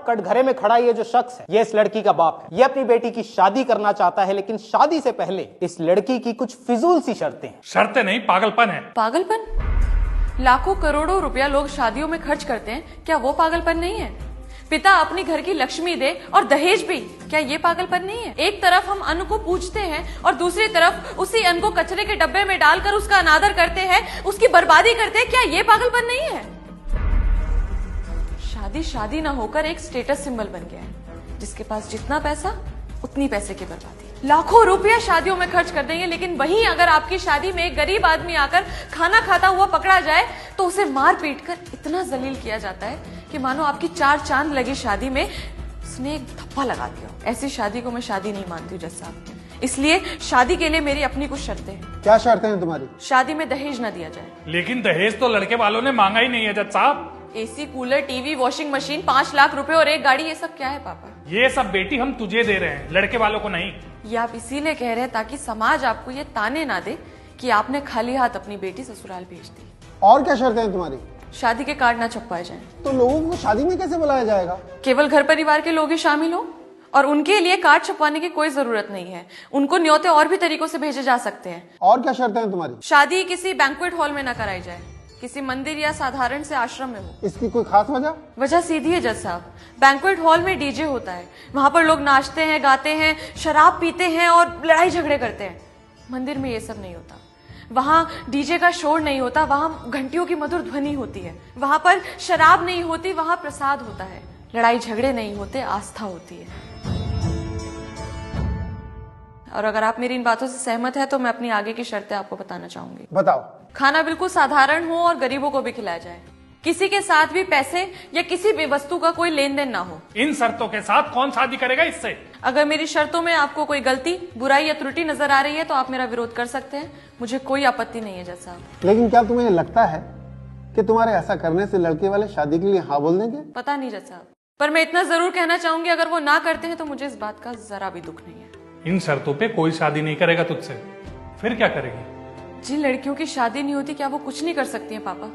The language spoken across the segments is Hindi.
कटघरे में खड़ा ये जो शख्स है, ये इस लड़की का बाप है। ये अपनी बेटी की शादी करना चाहता है, लेकिन शादी से पहले इस लड़की की कुछ फिजूल सी शर्तें हैं। शर्तें नहीं, पागलपन है। पागलपन? लाखों करोड़ों रुपया लोग शादियों में खर्च करते हैं, क्या वो पागलपन नहीं है? पिता अपनी घर की लक्ष्मी दे और दहेज भी, क्या ये पागलपन नहीं है? एक तरफ हम अन्न को पूजते हैं और दूसरी तरफ उसी अन्न को कचरे के डब्बे में डालकर उसका अनादर करते हैं, उसकी बर्बादी करते हैं, क्या ये पागलपन नहीं है? शादी शादी ना होकर एक स्टेटस सिंबल बन गया है। जिसके पास जितना पैसा उतनी पैसे की बर्बादी। लाखों रुपया शादियों में खर्च कर देंगे, लेकिन वहीं अगर आपकी शादी में एक गरीब आदमी आकर खाना खाता हुआ पकड़ा जाए तो उसे मार पीट कर इतना जलील किया जाता है कि मानो आपकी 4 चांद लगी शादी में उसने एक धप्पा लगा दिया। ऐसी शादी को मैं शादी नहीं मानती हूँ जज साहब। इसलिए शादी के लिए मेरी अपनी कुछ शर्तें हैं। क्या शर्तें हैं तुम्हारी? शादी में दहेज न दिया जाए। लेकिन दहेज तो लड़के वालों ने मांगा ही नहीं है जज साहब। AC, cooler, TV, washing machine, 5 lakh रुपए और एक गाड़ी, ये सब क्या है पापा? ये सब बेटी हम तुझे दे रहे हैं, लड़के वालों को नहीं। ये आप इसीलिए कह रहे हैं ताकि समाज आपको ये ताने ना दे कि आपने खाली हाथ अपनी बेटी ससुराल भेज दी। और क्या शर्तें हैं तुम्हारी? शादी के कार्ड ना छपवाए जाएं। तो लोगों को शादी में कैसे बुलाया जाएगा? केवल घर परिवार के लोग ही शामिल हो और उनके लिए कार्ड छपवाने की कोई जरूरत नहीं है। उनको न्योते और भी तरीकों से भेजे जा सकते हैं। और क्या शर्तें हैं तुम्हारी? शादी किसी बैंक्वेट हॉल में ना कराई जाए, किसी मंदिर या साधारण से आश्रम में हो। इसकी कोई खास वजह? वजह सीधी है जज साहब। बैंक्वेट हॉल में डीजे होता है, वहां पर लोग नाचते हैं, गाते हैं, शराब पीते हैं और लड़ाई झगड़े करते हैं। मंदिर में ये सब नहीं होता। वहां डीजे का शोर नहीं होता, वहां घंटियों की मधुर ध्वनि होती है। वहां पर शराब नहीं होती, वहां प्रसाद होता है। लड़ाई झगड़े नहीं होते, आस्था होती है। और अगर आप मेरी इन बातों से सहमत हैं तो मैं अपनी आगे की शर्तें आपको बताना चाहूंगी। बताओ। खाना बिल्कुल साधारण हो और गरीबों को भी खिलाया जाए। किसी के साथ भी पैसे या किसी भी वस्तु का कोई लेन देन ना हो। इन शर्तों के साथ कौन शादी करेगा इससे? अगर मेरी शर्तों में आपको कोई गलती, बुराई या त्रुटि नजर आ रही है तो आप मेरा विरोध कर सकते हैं। मुझे कोई आपत्ति नहीं है जज साहब। लेकिन क्या तुम्हें लगता है कि तुम्हारे ऐसा करने से लड़के वाले शादी के लिए हाँ बोल देंगे? पता नहीं जज साहब, पर मैं इतना जरूर कहना चाहूंगी, अगर वो ना करते हैं तो मुझे इस बात का जरा भी दुख नहीं है। इन शर्तों पे कोई शादी नहीं करेगा तुझसे, फिर क्या करेगी? जिन लड़कियों की शादी नहीं होती, क्या वो कुछ नहीं कर सकती हैं पापा?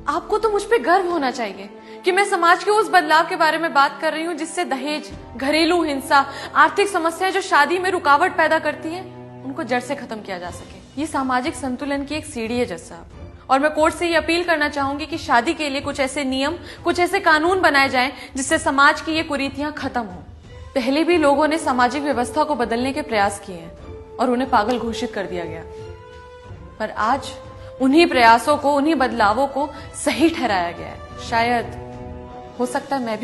आपको तो मुझ पे गर्व होना चाहिए कि मैं समाज के उस बदलाव के बारे में बात कर रही हूँ जिससे दहेज, घरेलू हिंसा, आर्थिक समस्याएं जो शादी में रुकावट पैदा करती हैं, उनको जड़ से खत्म किया जा सके। ये सामाजिक संतुलन की एक सीढ़ी है जज साहब। और मैं कोर्ट से ये अपील करना चाहूंगी कि शादी के लिए कुछ ऐसे नियम, कुछ ऐसे कानून बनाए जाएं जिससे समाज की ये कुरीतियां खत्म हो। पहले भी लोगों ने सामाजिक व्यवस्था को बदलने के प्रयास किए हैं और उन्हें पागल घोषित कर दिया गया, पर आज उन्हीं प्रयासों को, उन्हीं बदलावों को सही ठहराया गया है। शायद हो सकता है मैं भी